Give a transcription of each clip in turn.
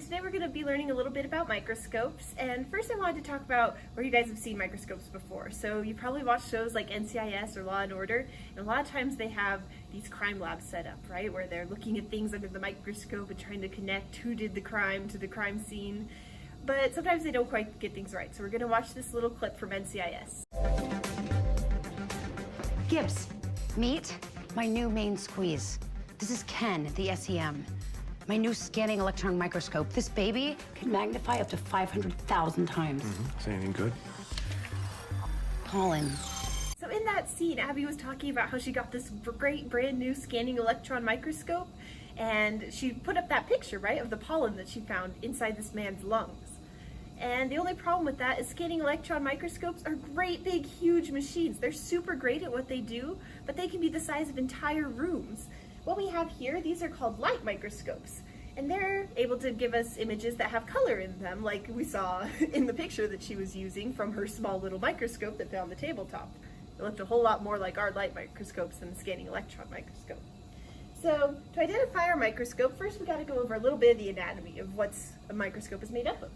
today we're going to be learning a little bit about microscopes. And first I wanted to talk about where you guys have seen microscopes before. So you probably watched shows like NCIS or Law and Order, and a lot of times they have these crime labs set up, right? Where they're looking at things under the microscope and trying to connect who did the crime to the crime scene. But sometimes they don't quite get things right. So we're going to watch this little clip from NCIS. Gibbs, meet my new main squeeze. This is Ken, the SEM. My new scanning electron microscope. This baby can magnify up to 500,000 times. Is that anything good? Pollen. So in that scene, Abby was talking about how she got this great brand new scanning electron microscope, and she put up that picture, right, of the pollen that she found inside this man's lungs. And the only problem with that is scanning electron microscopes are great big huge machines. They're super great at what they do, but they can be the size of entire rooms. What we have here, these are called light microscopes, and they're able to give us images that have color in them, like we saw in the picture that she was using from her small little microscope that found the tabletop. It looked a whole lot more like our light microscopes than the scanning electron microscope. So to identify our microscope, first we got to go over a little bit of the anatomy of what a microscope is made up of.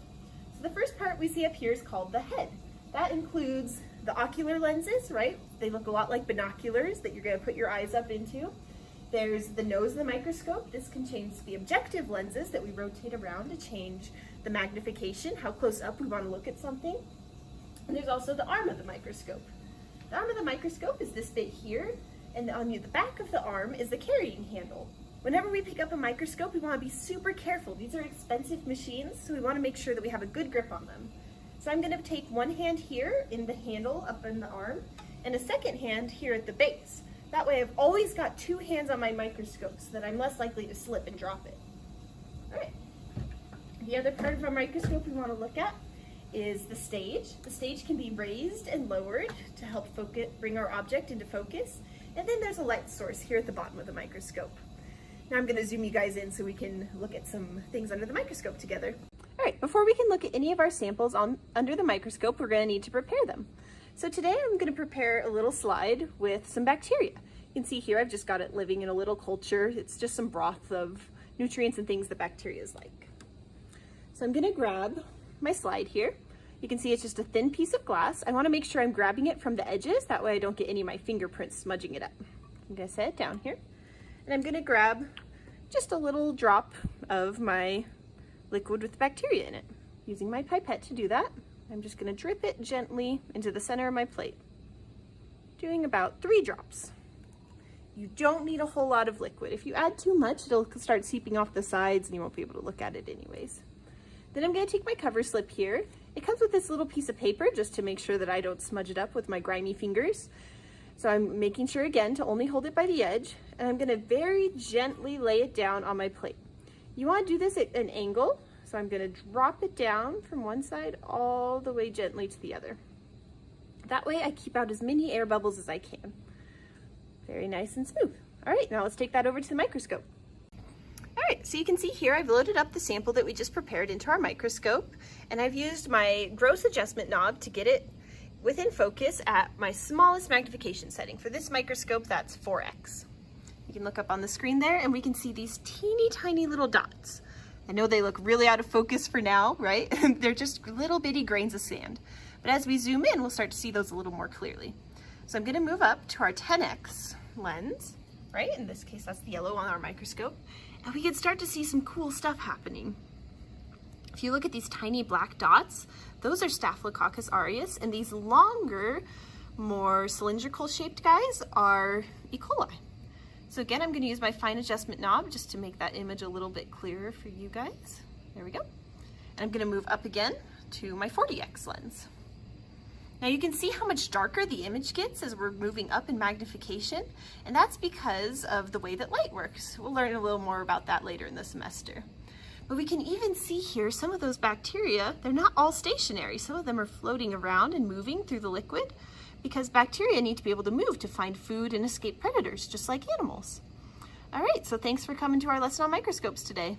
So the first part we see up here is called the head. That includes the ocular lenses, right? They look a lot like binoculars that you're going to put your eyes up into. There's the nose of the microscope. This contains the objective lenses that we rotate around to change the magnification, how close up we want to look at something. And there's also the arm of the microscope. The arm of the microscope is this bit here, and on the back of the arm is the carrying handle. Whenever we pick up a microscope, we want to be super careful. These are expensive machines, so we want to make sure that we have a good grip on them. So I'm going to take one hand here in the handle up in the arm, and a second hand here at the base. That way I've always got two hands on my microscope so that I'm less likely to slip and drop it. All right. The other part of our microscope we want to look at is the stage. The stage can be raised and lowered to help bring our object into focus. And then there's a light source here at the bottom of the microscope. Now I'm going to zoom you guys in so we can look at some things under the microscope together. All right, before we can look at any of our samples under the microscope, we're going to need to prepare them. So today I'm going to prepare a little slide with some bacteria. You can see here I've just got it living in a little culture. It's just some broth of nutrients and things that bacteria is like. So I'm going to grab my slide here. You can see it's just a thin piece of glass. I want to make sure I'm grabbing it from the edges. That way I don't get any of my fingerprints smudging it up. I'm going to set it down here. And I'm going to grab just a little drop of my liquid with the bacteria in it. Using my pipette to do that, I'm just going to drip it gently into the center of my plate, doing about 3 drops. You don't need a whole lot of liquid. If you add too much, it'll start seeping off the sides and you won't be able to look at it anyways. Then I'm going to take my cover slip here. It comes with this little piece of paper just to make sure that I don't smudge it up with my grimy fingers. So I'm making sure again to only hold it by the edge, and I'm going to very gently lay it down on my plate. You want to do this at an angle. So I'm going to drop it down from one side all the way gently to the other. That way I keep out as many air bubbles as I can. Very nice and smooth. All right, now let's take that over to the microscope. All right, so you can see here I've loaded up the sample that we just prepared into our microscope, and I've used my gross adjustment knob to get it within focus at my smallest magnification setting. For this microscope, that's 4x. You can look up on the screen there and we can see these teeny tiny little dots. I know they look really out of focus for now, right? They're just little bitty grains of sand. But as we zoom in, we'll start to see those a little more clearly. So I'm going to move up to our 10x lens, right? In this case, that's the yellow on our microscope. And we can start to see some cool stuff happening. If you look at these tiny black dots, those are Staphylococcus aureus, and these longer, more cylindrical shaped guys are E. coli. So again, I'm going to use my fine adjustment knob just to make that image a little bit clearer for you guys. There we go. And I'm going to move up again to my 40x lens. Now you can see how much darker the image gets as we're moving up in magnification, and that's because of the way that light works. We'll learn a little more about that later in the semester. But we can even see here some of those bacteria, they're not all stationary. Some of them are floating around and moving through the liquid, because bacteria need to be able to move to find food and escape predators, just like animals. All right, so thanks for coming to our lesson on microscopes today.